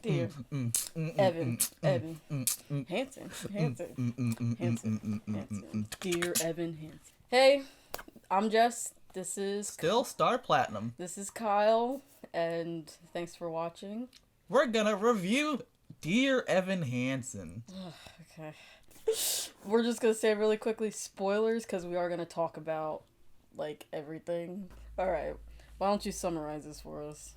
Dear Evan Hansen. Dear Evan Hansen. Hey, I'm Jess. This is Still Star Platinum. This is Kyle, and thanks for watching. We're gonna review Dear Evan Hansen. Okay. We're just gonna say really quickly spoilers because we are gonna talk about like everything. Alright, why don't you summarize this for us?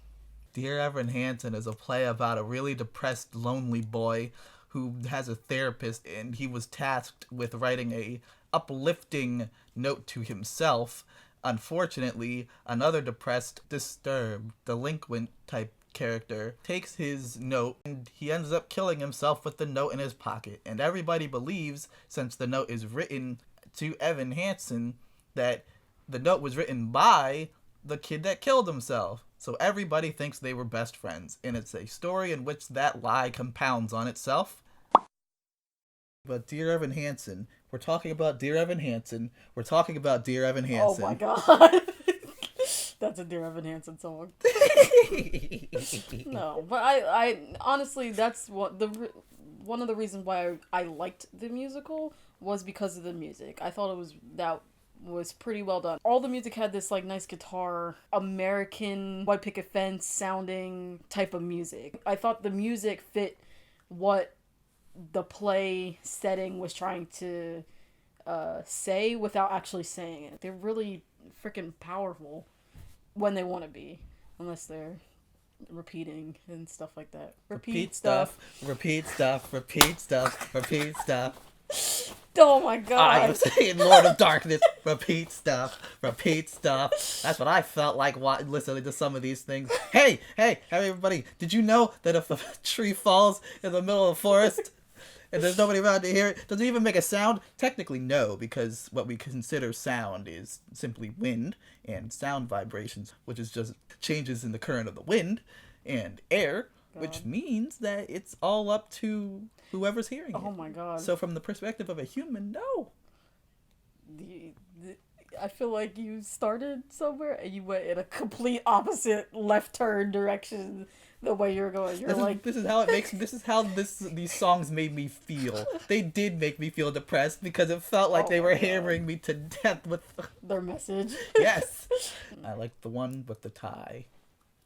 Dear Evan Hansen is a play about a really depressed, lonely boy who has a therapist, and he was tasked with writing a uplifting note to himself. Unfortunately, another depressed, disturbed, delinquent type character takes his note and he ends up killing himself with the note in his pocket. And everybody believes, since the note is written to Evan Hansen, that the note was written by the kid that killed himself. So everybody thinks they were best friends, and it's a story in which that lie compounds on itself. But Dear Evan Hansen, we're talking about Dear Evan Hansen. We're talking about Dear Evan Hansen. Oh my god. That's a Dear Evan Hansen song. No, but I honestly, that's one of the reasons why I liked the musical was because of the music. I thought that was pretty well done. All the music had this like nice guitar, American white picket fence sounding type of music. I thought the music fit what the play setting was trying to say without actually saying it. They're really freaking powerful when they want to be, unless they're repeating and stuff like that. Repeat stuff. Oh my god. I am saying Lord of Darkness, repeat stuff. That's what I felt like listening to some of these things. Hey, everybody, did you know that if a tree falls in the middle of the forest and there's nobody around to hear it, does it even make a sound? Technically, no, because what we consider sound is simply wind and sound vibrations, which is just changes in the current of the wind and air, which means that it's all up to whoever's hearing it. Oh my god. So from the perspective of a human, no. I feel like you started somewhere and you went in a complete opposite left turn direction the way you're going. This is how these songs made me feel. They did make me feel depressed because it felt like they were hammering me to death with their message. Yes. I liked the one with the tie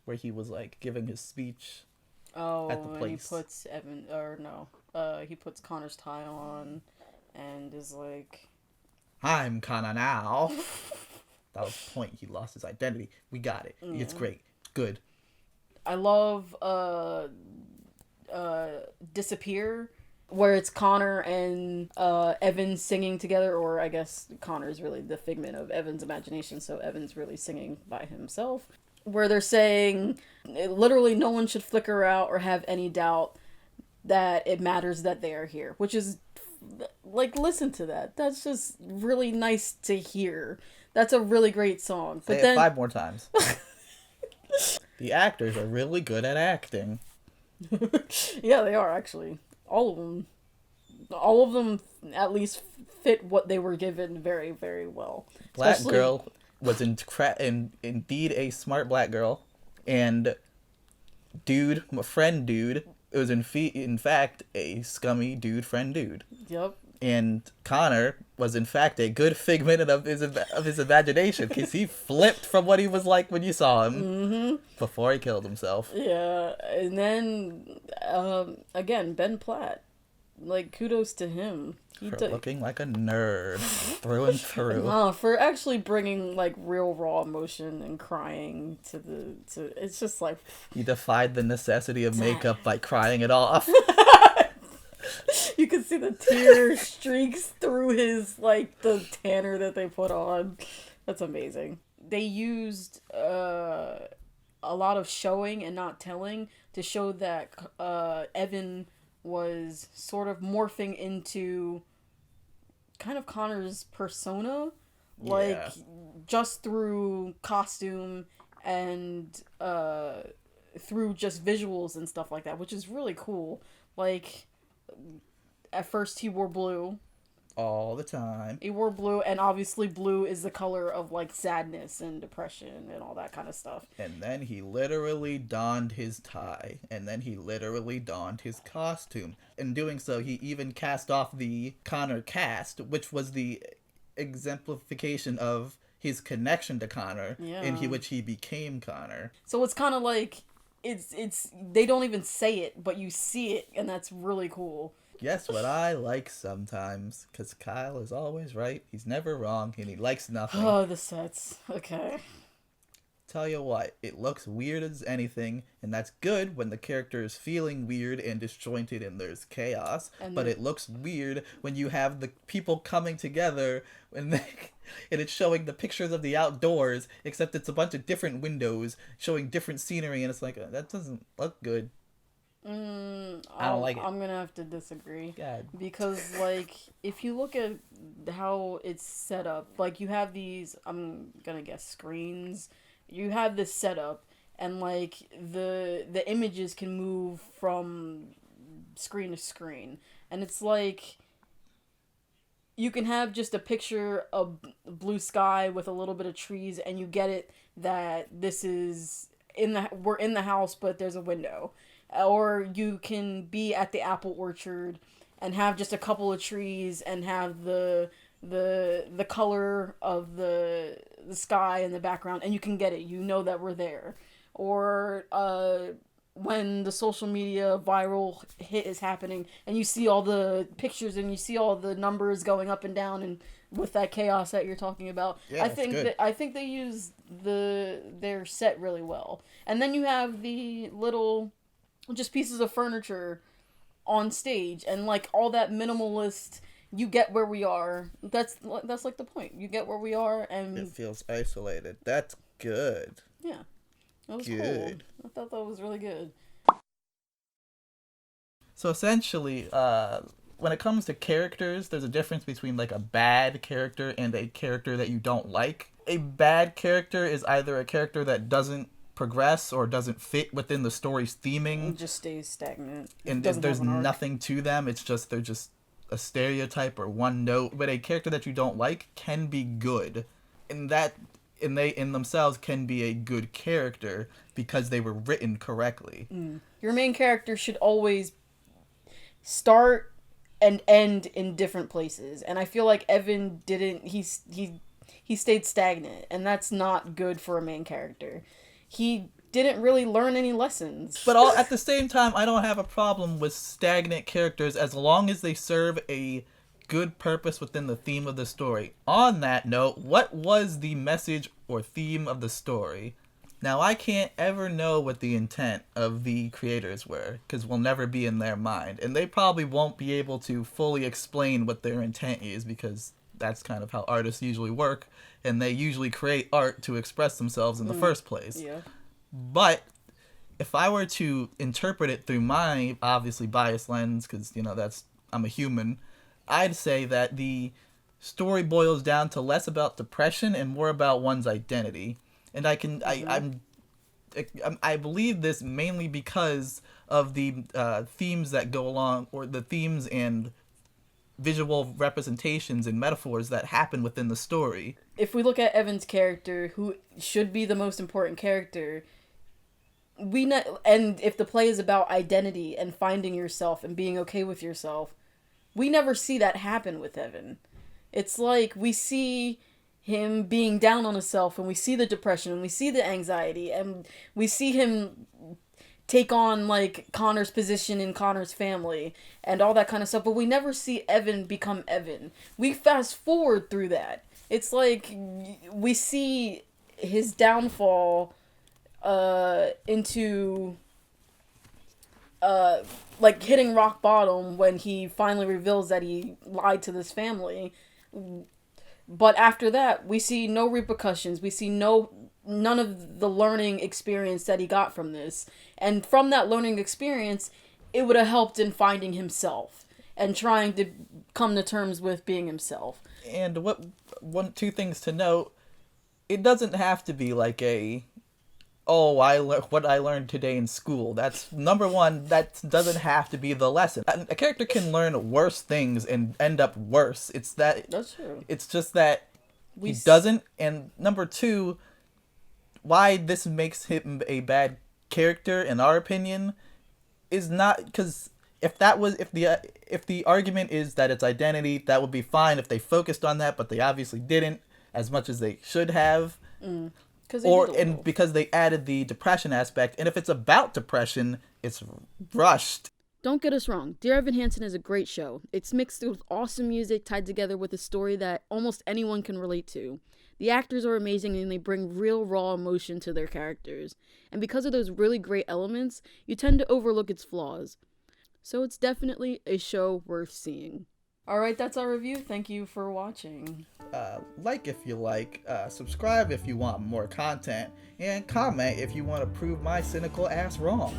where he was like giving his speech. Oh, at the place. He puts Connor's tie on and is like, I'm Connor now. That was the point. He lost his identity. We got it. Yeah. It's great. Good. I love Disappear, where it's Connor and Evan singing together, or I guess Connor is really the figment of Evan's imagination, so Evan's really singing by himself. Where they're saying literally no one should flicker out or have any doubt that it matters that they are here, which is like, listen to that. That's just really nice to hear. That's a really great song. Say it 5 more times. The actors are really good at acting. Yeah, they are actually. All of them at least fit what they were given very, very well. Black girl was indeed a smart black girl, and dude, my friend dude, it was in fact a scummy dude. Yep. And Connor was in fact a good figment of his imagination, because he flipped from what he was like when you saw him before he killed himself. Yeah, and then again, Ben Platt, like, kudos to him. Looking like a nerd through and through. For actually bringing like real raw emotion and crying to it's just like, he defied the necessity of makeup by crying it off. You can see the tear streaks through his, like, the tanner that they put on. That's amazing. They used a lot of showing and not telling to show that Evan was sort of morphing into kind of Connor's persona, like, just through costume and through just visuals and stuff like that, which is really cool. Like, at first he wore blue, all the time. He wore blue, and obviously blue is the color of, like, sadness and depression and all that kind of stuff. And then he literally donned his tie. And then he literally donned his costume. In doing so, he even cast off the Connor cast, which was the exemplification of his connection to Connor, which he became Connor. So it's kind of like, it's they don't even say it, but you see it, and that's really cool. Guess what I like sometimes? Because Kyle is always right. He's never wrong, and he likes nothing. Oh, the sets. Okay. Tell you what, it looks weird as anything, and that's good when the character is feeling weird and disjointed and there's chaos. But it looks weird when you have the people coming together and it's showing the pictures of the outdoors, except it's a bunch of different windows showing different scenery, and it's like, that doesn't look good. I don't like it. I'm gonna have to disagree. God. Because, like, if you look at how it's set up, like, you have these, I'm gonna guess, screens. You have this setup, and, like, the images can move from screen to screen. And it's like, you can have just a picture of blue sky with a little bit of trees, and you get it that this is, we're in the house, but there's a window. Or you can be at the apple orchard and have just a couple of trees and have the color of the sky in the background, and you can get it. You know that we're there. Or when the social media viral hit is happening, and you see all the pictures and you see all the numbers going up and down, and with that chaos that you're talking about, yeah, I think they use their set really well. And then you have the little just pieces of furniture on stage, and like all that minimalist, you get where we are. That's like the point. You get where we are, and it feels isolated. That's good. Yeah, that was good. Cool. I thought that was really good. So essentially, when it comes to characters, there's a difference between like a bad character and a character that you don't like. A bad character is either a character that doesn't progress or doesn't fit within the story's theming. It just stays stagnant. And there's nothing to them. It's just, they're just a stereotype or one note. But a character that you don't like can be good. And they in themselves can be a good character because they were written correctly. Your main character should always start and end in different places. And I feel like Evan didn't. He stayed stagnant, and that's not good for a main character. He didn't really learn any lessons. But at the same time, I don't have a problem with stagnant characters as long as they serve a good purpose within the theme of the story. On that note, what was the message or theme of the story? Now, I can't ever know what the intent of the creators were, because we'll never be in their mind. And they probably won't be able to fully explain what their intent is, because that's kind of how artists usually work, and they usually create art to express themselves in the first place. Yeah. But if I were to interpret it through my obviously biased lens, because I'm a human, I'd say that the story boils down to less about depression and more about one's identity. And I believe this mainly because of the themes that go along, or the themes and visual representations and metaphors that happen within the story. If we look at Evan's character, who should be the most important character, and if the play is about identity and finding yourself and being okay with yourself, we never see that happen with Evan. It's like we see him being down on himself, and we see the depression, and we see the anxiety, and we see him take on like Connor's position in Connor's family and all that kind of stuff, but we never see Evan become Evan. We fast forward through that. It's like we see his downfall into like hitting rock bottom when he finally reveals that he lied to this family. But after that, we see no repercussions. We see none of the learning experience that he got from this. And from that learning experience, it would have helped in finding himself and trying to come to terms with being himself. And two things to note, it doesn't have to be like a oh, what I learned today in school. That's number one. That doesn't have to be the lesson. A character can learn worse things and end up worse. That's true. It's just that We he s- doesn't. And number two, why this makes him a bad character, in our opinion, is not because if the argument is that it's identity, that would be fine if they focused on that, but they obviously didn't as much as they should have. Because And because they added the depression aspect, and if it's about depression, it's rushed. Don't get us wrong, Dear Evan Hansen is a great show. It's mixed with awesome music tied together with a story that almost anyone can relate to. The actors are amazing and they bring real raw emotion to their characters. And because of those really great elements, you tend to overlook its flaws. So it's definitely a show worth seeing. Alright, that's our review. Thank you for watching. Like if you like, subscribe if you want more content, and comment if you want to prove my cynical ass wrong.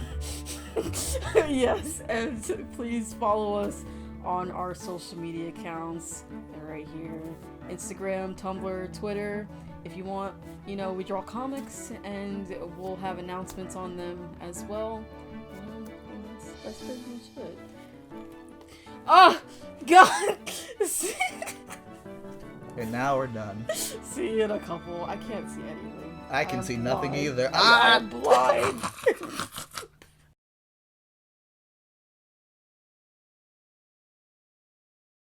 Yes, and please follow us on our social media accounts. They're right here. Instagram, Tumblr, Twitter. If you want, we draw comics and we'll have announcements on them as well. And that's pretty much it. Oh, God! And now we're done. See you in a couple. I can't see anything. I can see nothing blind. either. I'm blind.